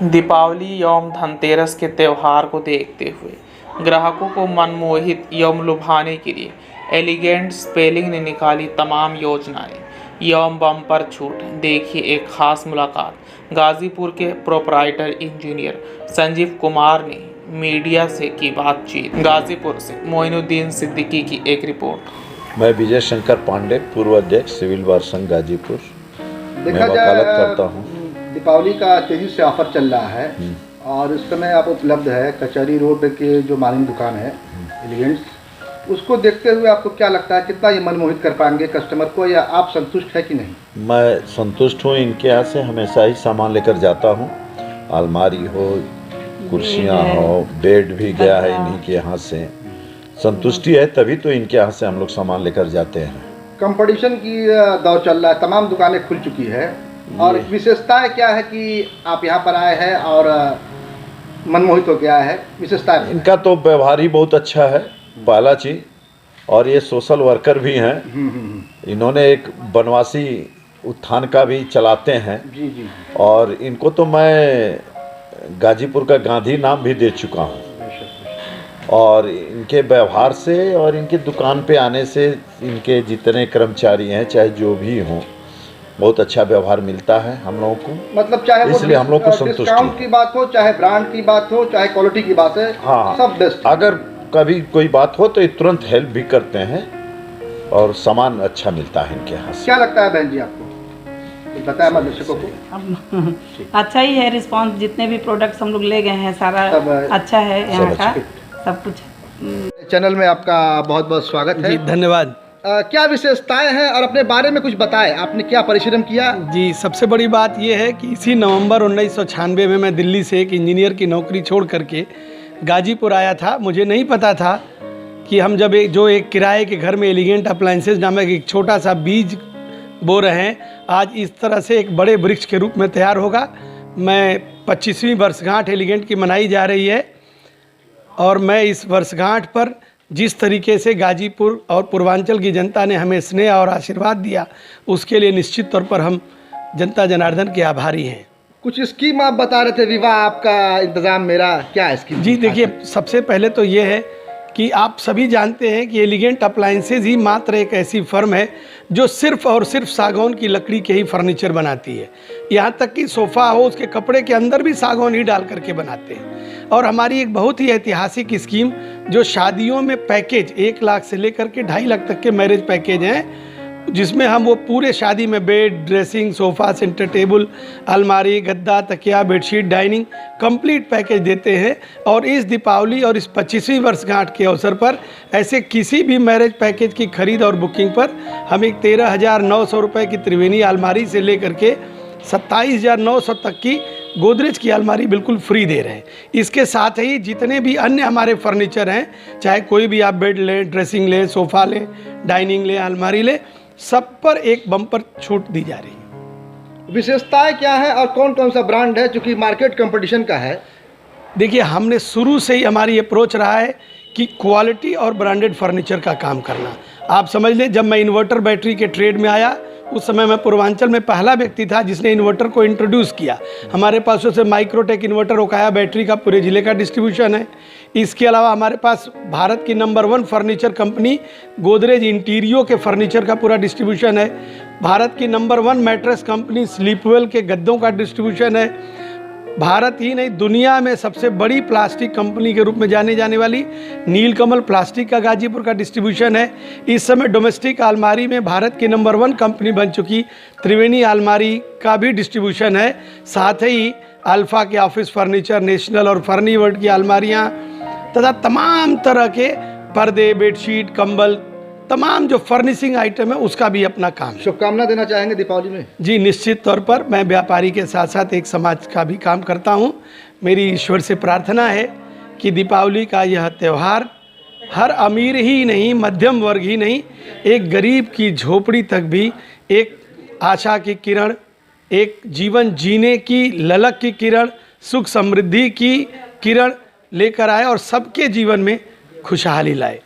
दीपावली एवं धनतेरस के त्यौहार को देखते हुए ग्राहकों को मनमोहित एवं लुभाने के लिए एलिगेंट स्पेलिंग ने निकाली तमाम योजनाएं एवं बम्पर छूट। देखिए एक खास मुलाकात गाजीपुर के प्रोपराइटर इंजीनियर संजीव कुमार ने मीडिया से की बातचीत। गाजीपुर से मोइनुद्दीन सिद्दीकी की एक रिपोर्ट। मैं विजय शंकर पांडे, पूर्व अध्यक्ष सिविल बार संघ गाजीपुर। मैं वकालत करता हूँ। दीपावली का तेजी से ऑफर चल रहा है और इस समय आप उपलब्ध है कचहरी रोड के जो मालिक दुकान है एलिगेंट्स, उसको देखते हुए आपको क्या लगता है कितना ये मनमोहित कर पाएंगे कस्टमर को, या आप संतुष्ट है कि नहीं? मैं संतुष्ट हूँ। इनके यहाँ से हमेशा ही सामान लेकर जाता हूँ। अलमारी हो, कुर्सियाँ हो, बेड भी गया है इन्हीं के यहाँ से। संतुष्टि है तभी तो इनके यहाँ से हम लोग सामान लेकर जाते हैं। कंपटीशन की दौर चल रहा है, तमाम दुकानें खुल चुकी है और विशेषताएं क्या है कि आप यहाँ पर आए हैं और मनमोहित हो गया है? विशेषताएं इनका तो व्यवहार ही बहुत अच्छा है पहला चीज़, और ये सोशल वर्कर भी हैं। इन्होंने एक बनवासी उत्थान का भी चलाते हैं। जी। और इनको तो मैं गाजीपुर का गांधी नाम भी दे चुका हूँ। और इनके व्यवहार से और इनकी दुकान पे आने से इनके जितने कर्मचारी हैं चाहे जो भी हों, बहुत अच्छा व्यवहार मिलता है हम लोगों को। मतलब चाहे इसलिए हम लोग को संतुष्टि, डिस्काउंट की बात हो, चाहे ब्रांड की बात हो, चाहे क्वालिटी की बात है, हाँ, सब बेस्ट। अगर कभी कोई बात हो तो ये तुरंत हेल्प भी करते हैं और सामान अच्छा मिलता है इनके यहाँ से। क्या लगता है बहन जी आपको, बताया हमारे दर्शकों को? अच्छा ही है रिस्पांस, जितने भी प्रोडक्ट्स हम लोग ले गए हैं सारा अच्छा है यहाँ का सब कुछ। चैनल में आपका बहुत बहुत स्वागत है। जी धन्यवाद। क्या विशेषताएं हैं और अपने बारे में कुछ बताएं, आपने क्या परिश्रम किया? जी सबसे बड़ी बात यह है कि इसी नवंबर 1996 में मैं दिल्ली से एक इंजीनियर की नौकरी छोड़ करके गाजीपुर आया था। मुझे नहीं पता था कि हम जब एक किराए के घर में एलिगेंट अप्लायंसेज नामक एक छोटा सा बीज बो रहे हैं, आज इस तरह से एक बड़े वृक्ष के रूप में तैयार होगा। मैं 25वीं वर्षगांठ एलिगेंट की मनाई जा रही है और मैं इस वर्षगांठ पर जिस तरीके से गाजीपुर और पूर्वांचल की जनता ने हमें स्नेह और आशीर्वाद दिया, उसके लिए निश्चित तौर पर हम जनता जनार्दन के आभारी हैं। कुछ स्कीम आप बता रहे थे, विवाह आपका इंतज़ाम, मेरा क्या है स्कीम? जी देखिए, सबसे पहले तो ये है कि आप सभी जानते हैं कि एलिगेंट अप्लायंसेज ही मात्र एक ऐसी फर्म है जो सिर्फ़ और सिर्फ सागौन की लकड़ी के ही फर्नीचर बनाती है। यहाँ तक कि सोफ़ा हो, उसके कपड़े के अंदर भी सागौन ही डाल करके बनाते हैं। और हमारी एक बहुत ही ऐतिहासिक स्कीम जो शादियों में पैकेज 1 लाख से लेकर के 2.5 लाख तक के मैरिज पैकेज हैं, जिसमें हम वो पूरे शादी में bed, dressing, sofa, centre table, अलमारी, गद्दा, तकिया, बेडशीट, डाइनिंग कंप्लीट पैकेज देते हैं। और इस दीपावली और इस 25वीं वर्षगांठ के अवसर पर ऐसे किसी भी मैरिज पैकेज की खरीद और बुकिंग पर हम एक 13,900 रुपये की त्रिवेणी अलमारी से लेकर के 27,900 तक की गोदरेज की अलमारी बिल्कुल फ्री दे रहे हैं। इसके साथ ही जितने भी अन्य हमारे फर्नीचर हैं, चाहे कोई भी आप बेड लें, ड्रेसिंग लें, सोफ़ा लें, डाइनिंग लें, अलमारी लें, सब पर एक बम्पर छूट दी जा रही है। विशेषताएं क्या है और कौन कौन सा ब्रांड है जो कि मार्केट कंपटीशन का है? देखिए, हमने शुरू से ही हमारी अप्रोच रहा है कि क्वालिटी और ब्रांडेड फर्नीचर का काम करना। आप समझ लें, जब मैं इन्वर्टर बैटरी के ट्रेड में आया उस समय मैं पूर्वांचल में पहला व्यक्ति था जिसने इन्वर्टर को इंट्रोड्यूस किया। हमारे पास उसे माइक्रोटेक इन्वर्टर ओकाया बैटरी का पूरे ज़िले का डिस्ट्रीब्यूशन है। इसके अलावा हमारे पास भारत की नंबर 1 फर्नीचर कंपनी गोदरेज इंटीरियो के फर्नीचर का पूरा डिस्ट्रीब्यूशन है। भारत की नंबर 1 मैट्रेस कंपनी स्लीपवेल के गद्दों का डिस्ट्रीब्यूशन है। भारत ही नहीं, दुनिया में सबसे बड़ी प्लास्टिक कंपनी के रूप में जाने जाने वाली नीलकमल प्लास्टिक का गाजीपुर का डिस्ट्रीब्यूशन है। इस समय डोमेस्टिक अलमारी में भारत की नंबर 1 कंपनी बन चुकी त्रिवेणी अलमारी का भी डिस्ट्रीब्यूशन है। साथ ही अल्फ़ा के ऑफिस फर्नीचर, नेशनल और फर्नीवर्ल्ड की अलमारियाँ तथा तमाम तरह के पर्दे, बेडशीट, कंबल, तमाम जो फर्निशिंग आइटम है उसका भी अपना काम। शुभकामना देना चाहेंगे दीपावली में? जी निश्चित तौर पर। मैं व्यापारी के साथ साथ एक समाज का भी काम करता हूँ। मेरी ईश्वर से प्रार्थना है कि दीपावली का यह त्यौहार हर अमीर ही नहीं, मध्यम वर्ग ही नहीं, एक गरीब की झोपड़ी तक भी एक आशा की किरण, एक जीवन जीने की ललक की किरण, सुख समृद्धि की किरण लेकर आए और सबके जीवन में खुशहाली लाए।